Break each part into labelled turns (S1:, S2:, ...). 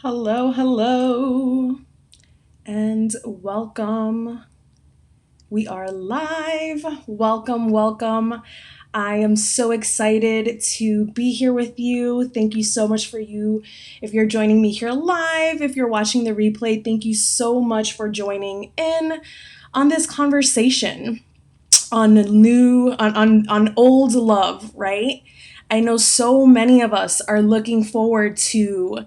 S1: Hello, hello, and welcome. We are live. Welcome, welcome. I am so excited to be here with you. Thank you so much for you. If you're joining me here live, if you're watching the replay, thank you so much for joining in on this conversation on on old love, right? I know so many of us are looking forward to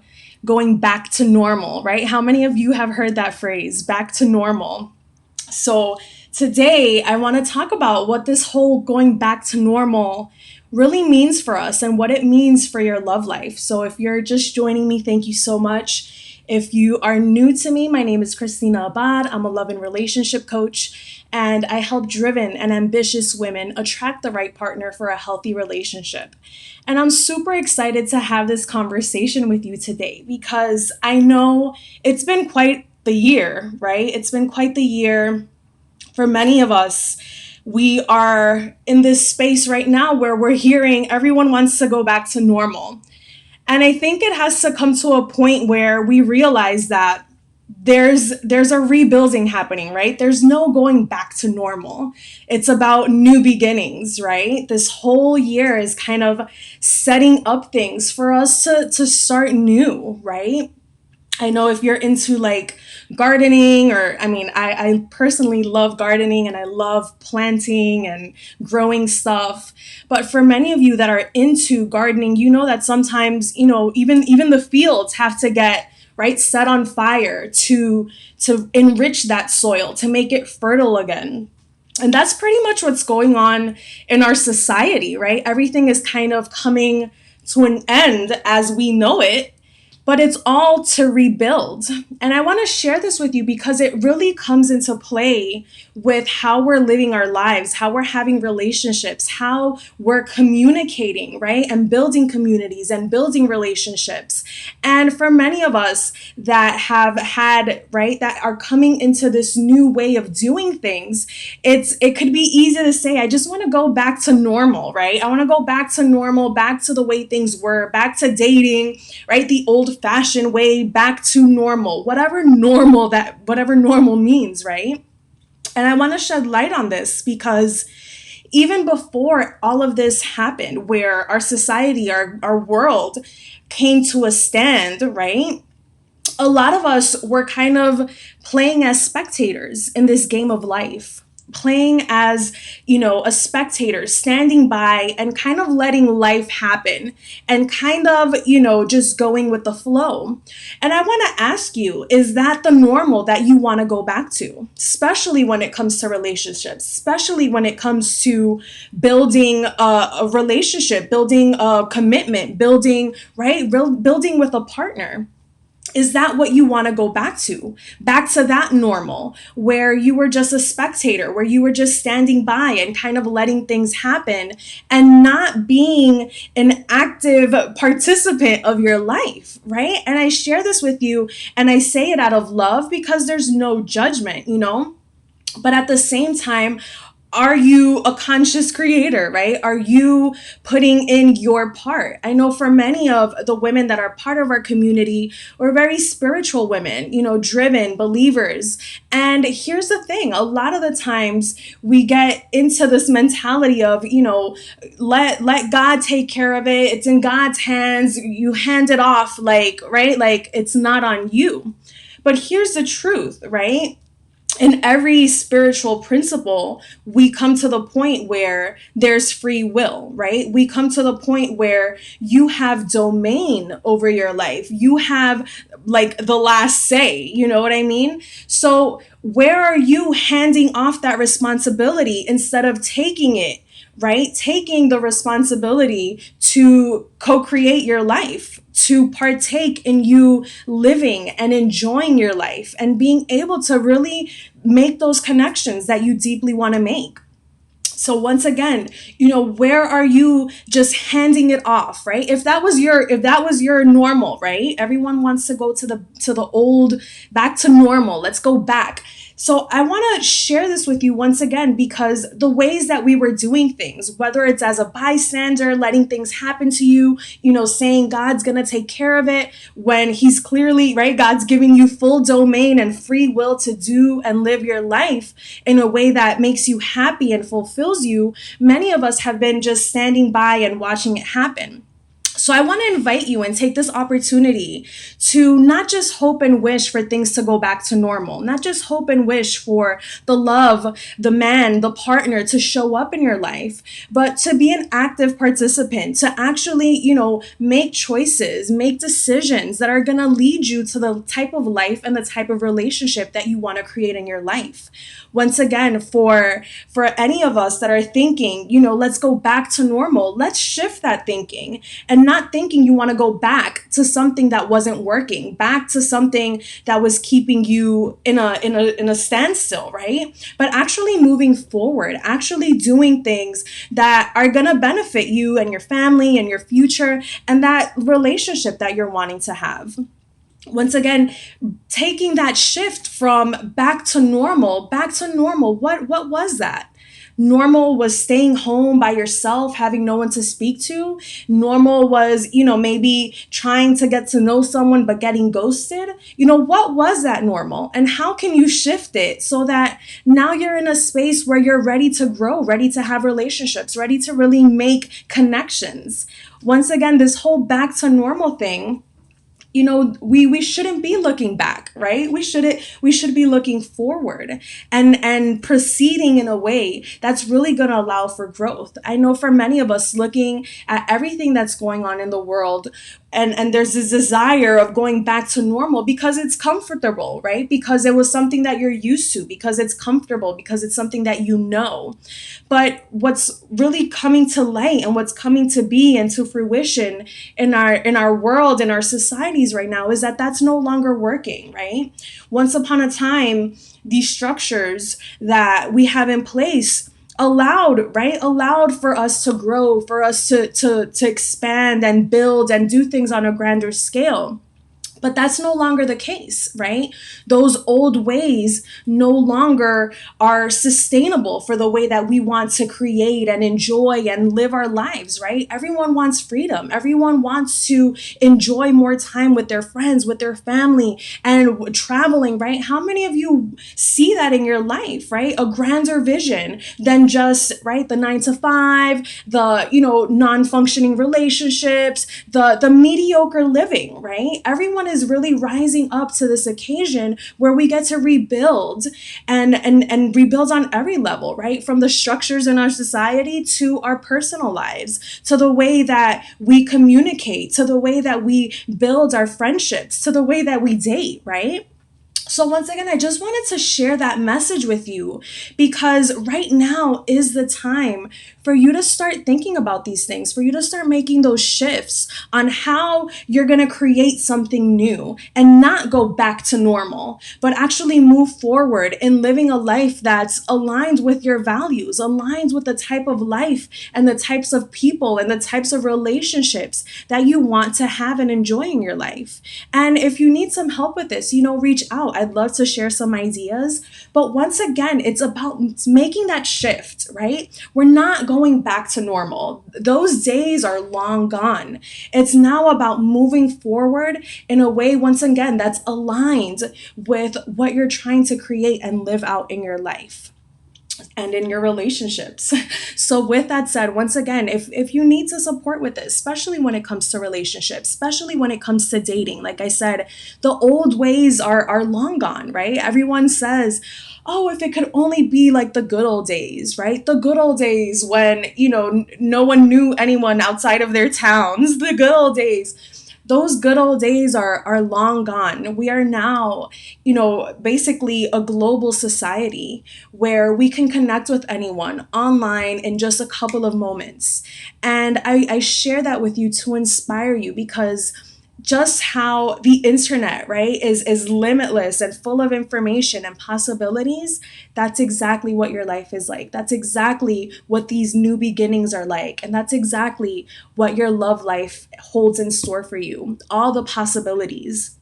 S1: going back to normal, right? How many of you have heard that phrase, back to normal? So today I want to talk about what this whole going back to normal really means for us and what it means for your love life. So if you're just joining me, thank you so much. If you are new to me, my name is Christina Abad. I'm a love and relationship coach, and I help driven and ambitious women attract the right partner for a healthy relationship. And I'm super excited to have this conversation with you today because I know it's been quite the year, right? It's been quite the year for many of us. We are in this space right now where we're hearing everyone wants to go back to normal. And I think it has to come to a point where we realize that there's a rebuilding happening, right? There's no going back to normal. It's about new beginnings, right? This whole year is kind of setting up things for us to start new, right? I know if you're into like gardening, or I personally love gardening and I love planting and growing stuff. But for many of you that are into gardening, you know that sometimes, even the fields have to get right set on fire to enrich that soil, to make it fertile again. And that's pretty much what's going on in our society, right? Everything is kind of coming to an end as we know it, but it's all to rebuild. And I want to share this with you because it really comes into play with how we're living our lives, how we're having relationships, how we're communicating, right? And building communities and building relationships. And for many of us that have had, right, that are coming into this new way of doing things, it could be easy to say, I just want to go back to normal, right? I want to go back to normal, back to the way things were, back to dating, right? The old fashioned way, back to normal, whatever normal means, right? And I want to shed light on this because even before all of this happened, where our society, our world came to a stand, right? A lot of us were kind of playing as spectators in this game of life, playing as, a spectator, standing by and kind of letting life happen and kind of, just going with the flow. And I want to ask you, is that the normal that you want to go back to, especially when it comes to relationships, especially when it comes to building a relationship, building a commitment, building, right, building with a partner? Is that what you want to go back to? Back to that normal where you were just a spectator, where you were just standing by and kind of letting things happen and not being an active participant of your life, right? And I share this with you and I say it out of love because there's no judgment, But at the same time, are you a conscious creator, right? Are you putting in your part? I know for many of the women that are part of our community, we're very spiritual women, driven believers. And here's the thing, a lot of the times we get into this mentality of, let God take care of it. It's in God's hands. You hand it off, like, right? Like it's not on you. But here's the truth, right? In every spiritual principle, we come to the point where there's free will, right? We come to the point where you have domain over your life. You have like the last say, you know what I mean? So where are you handing off that responsibility instead of taking it? Right? Taking the responsibility to co-create your life, to partake in you living and enjoying your life and being able to really make those connections that you deeply want to make. So once again, where are you just handing it off, right? If that was your normal, right? Everyone wants to go to the old, back to normal. Let's go back. So I want to share this with you once again, because the ways that we were doing things, whether it's as a bystander, letting things happen to you, saying God's going to take care of it, when he's clearly, right, God's giving you full domain and free will to do and live your life in a way that makes you happy and fulfills you. Many of us have been just standing by and watching it happen. So I want to invite you and take this opportunity to not just hope and wish for things to go back to normal, not just hope and wish for the love, the man, the partner to show up in your life, but to be an active participant, to actually, make choices, make decisions that are going to lead you to the type of life and the type of relationship that you want to create in your life. Once again, for any of us that are thinking, let's go back to normal, let's shift that thinking, and not thinking you want to go back to something that wasn't working, back to something that was keeping you in a standstill, right? But actually moving forward, actually doing things that are going to benefit you and your family and your future and that relationship that you're wanting to have. Once again, taking that shift from back to normal, what was that? Normal was staying home by yourself, having no one to speak to. Normal was, maybe trying to get to know someone but getting ghosted. What was that normal? And how can you shift it so that now you're in a space where you're ready to grow, ready to have relationships, ready to really make connections? Once again, this whole back to normal thing, we shouldn't be looking back, right? We should be looking forward and proceeding in a way that's really going to allow for growth. I know for many of us, looking at everything that's going on in the world, and there's this desire of going back to normal because it's comfortable, right? Because it was something that you're used to, because it's comfortable, because it's something that you know. But what's really coming to light and what's coming to be and to fruition in our world, in our societies right now, is that that's no longer working, right? Once upon a time, these structures that we have in place allowed for us to grow, for us to expand and build and do things on a grander scale. But that's no longer the case, right? Those old ways no longer are sustainable for the way that we want to create and enjoy and live our lives, right? Everyone wants freedom. Everyone wants to enjoy more time with their friends, with their family, and traveling, right? How many of you see that in your life, right? A grander vision than just, right, the 9 to 5, the, non-functioning relationships, the mediocre living, right? Everyone is really rising up to this occasion where we get to rebuild and rebuild on every level, right? From the structures in our society to our personal lives, to the way that we communicate, to the way that we build our friendships, to the way that we date, right? So once again, I just wanted to share that message with you, because right now is the time for you to start thinking about these things, for you to start making those shifts on how you're going to create something new and not go back to normal, but actually move forward in living a life that's aligned with your values, aligned with the type of life and the types of people and the types of relationships that you want to have and enjoy in your life. And if you need some help with this, reach out. I'd love to share some ideas. But once again, it's about making that shift, right? We're not going back to normal. Those days are long gone. It's now about moving forward in a way, once again, that's aligned with what you're trying to create and live out in your life and in your relationships. So with that said, once again, if you need to support with this, especially when it comes to relationships, especially when it comes to dating, like I said, the old ways are long gone, right? Everyone says, oh, if it could only be like the good old days, right? The good old days when, no one knew anyone outside of their towns, the good old days. Those good old days are long gone. We are now, basically a global society where we can connect with anyone online in just a couple of moments. And I share that with you to inspire you, because just how the internet, right, is limitless and full of information and possibilities. That's exactly what your life is like. That's exactly what these new beginnings are like. And that's exactly what your love life holds in store for you. All the possibilities.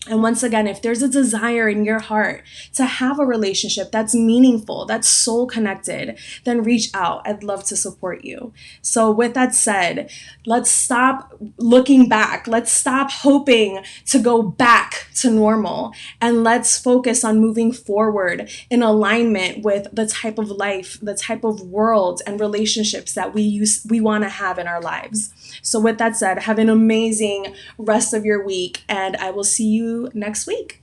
S1: And once again, if there's a desire in your heart to have a relationship that's meaningful, that's soul connected, then reach out. I'd love to support you. So, with that said, let's stop looking back. Let's stop hoping to go back to normal. And let's focus on moving forward in alignment with the type of life, the type of world and relationships that we want to have in our lives. So, with that said, have an amazing rest of your week, and I will see you next week.